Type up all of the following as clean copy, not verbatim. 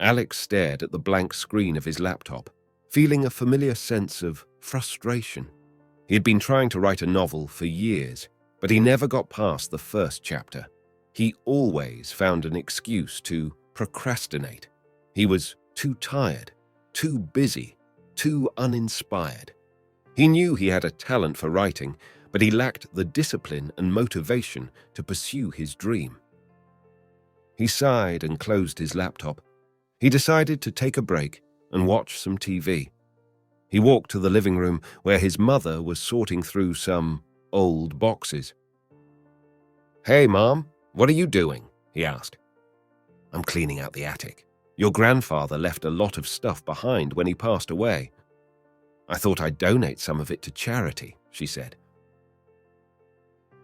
Alex stared at the blank screen of his laptop, feeling a familiar sense of frustration. He had been trying to write a novel for years, but he never got past the first chapter. He always found an excuse to procrastinate. He was too tired, too busy, too uninspired. He knew he had a talent for writing, but he lacked the discipline and motivation to pursue his dream. He sighed and closed his laptop. He decided to take a break and watch some TV. He walked to the living room where his mother was sorting through some old boxes. "Hey, Mom, what are you doing?" he asked. "I'm cleaning out the attic. Your grandfather left a lot of stuff behind when he passed away. I thought I'd donate some of it to charity," she said.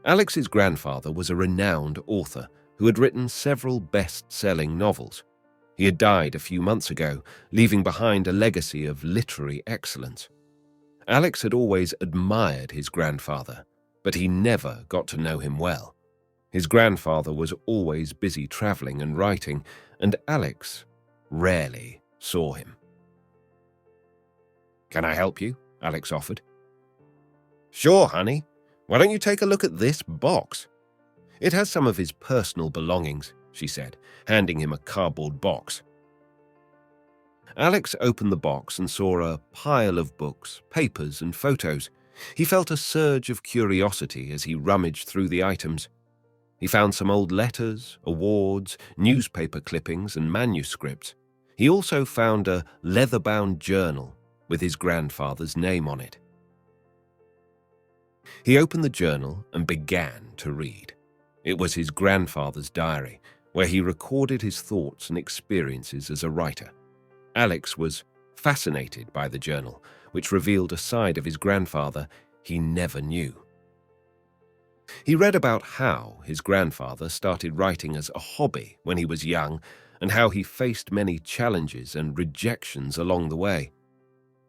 Alex's grandfather was a renowned author who had written several best-selling novels. He had died a few months ago, leaving behind a legacy of literary excellence. Alex had always admired his grandfather, but he never got to know him well. His grandfather was always busy traveling and writing, and Alex rarely saw him. "Can I help you?" Alex offered. "Sure, honey. Why don't you take a look at this box? It has some of his personal belongings," she said, handing him a cardboard box. Alex opened the box and saw a pile of books, papers, and photos. He felt a surge of curiosity as he rummaged through the items. He found some old letters, awards, newspaper clippings, and manuscripts. He also found a leather-bound journal with his grandfather's name on it. He opened the journal and began to read. It was his grandfather's diary, where he recorded his thoughts and experiences as a writer. Alex was fascinated by the journal, which revealed a side of his grandfather he never knew. He read about how his grandfather started writing as a hobby when he was young and how he faced many challenges and rejections along the way.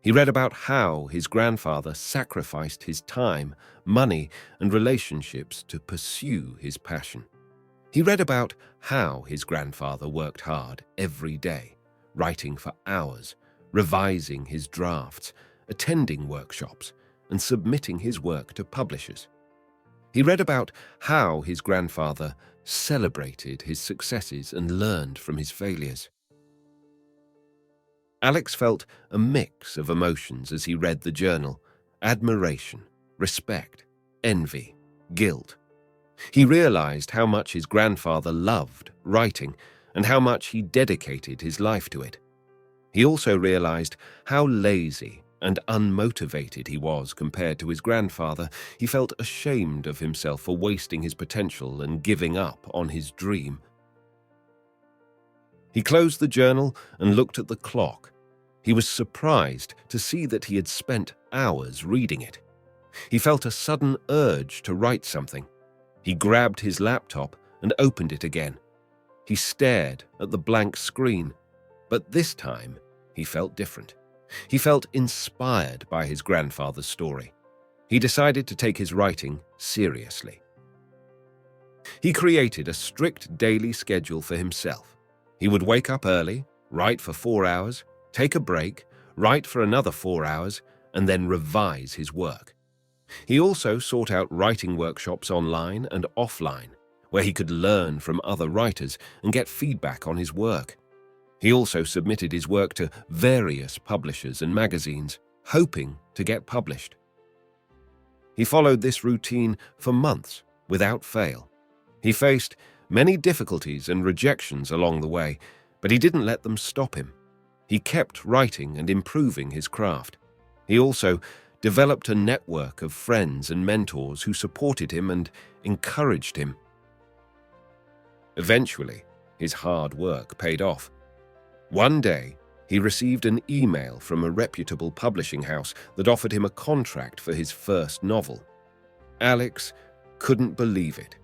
He read about how his grandfather sacrificed his time, money, and relationships to pursue his passion. He read about how his grandfather worked hard every day, writing for hours, revising his drafts, attending workshops, and submitting his work to publishers. He read about how his grandfather celebrated his successes and learned from his failures. Alex felt a mix of emotions as he read the journal: admiration, respect, envy, guilt. He realized how much his grandfather loved writing and how much he dedicated his life to it. He also realized how lazy and unmotivated he was compared to his grandfather. He felt ashamed of himself for wasting his potential and giving up on his dream. He closed the journal and looked at the clock. He was surprised to see that he had spent hours reading it. He felt a sudden urge to write something. He grabbed his laptop and opened it again. He stared at the blank screen, but this time he felt different. He felt inspired by his grandfather's story. He decided to take his writing seriously. He created a strict daily schedule for himself. He would wake up early, write for 4 hours, take a break, write for another 4 hours, and then revise his work. He also sought out writing workshops online and offline, where he could learn from other writers and get feedback on his work. He also submitted his work to various publishers and magazines, hoping to get published. He followed this routine for months without fail. He faced many difficulties and rejections along the way, but he didn't let them stop him. He kept writing and improving his craft. He also developed a network of friends and mentors who supported him and encouraged him. Eventually, his hard work paid off. One day, he received an email from a reputable publishing house that offered him a contract for his first novel. Alex couldn't believe it.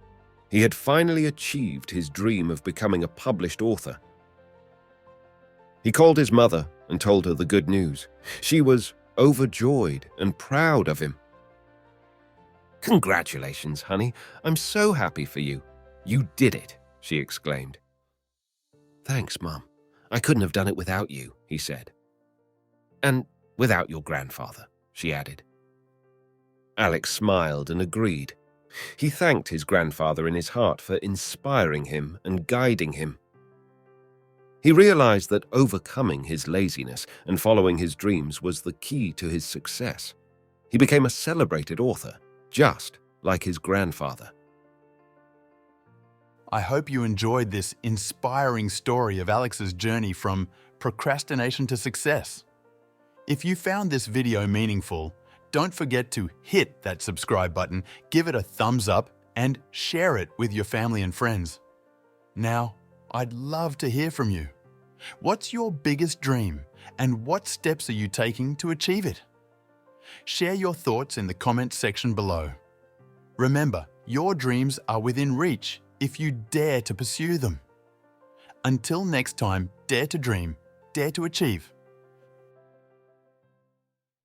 He had finally achieved his dream of becoming a published author. He called his mother and told her the good news. She was overjoyed and proud of him. "Congratulations, honey. I'm so happy for you. You did it," she exclaimed. "Thanks, Mom. I couldn't have done it without you, he said. And without your grandfather, she added. Alex smiled and agreed. He thanked his grandfather in his heart for inspiring him and guiding him. He realized that overcoming his laziness and following his dreams was the key to his success. He became a celebrated author, just like his grandfather. I hope you enjoyed this inspiring story of Alex's journey from procrastination to success. If you found this video meaningful, don't forget to hit that subscribe button, give it a thumbs up, and share it with your family and friends. Now, I'd love to hear from you. What's your biggest dream, and what steps are you taking to achieve it? Share your thoughts in the comments section below. Remember, your dreams are within reach if you dare to pursue them. Until next time, dare to dream, dare to achieve.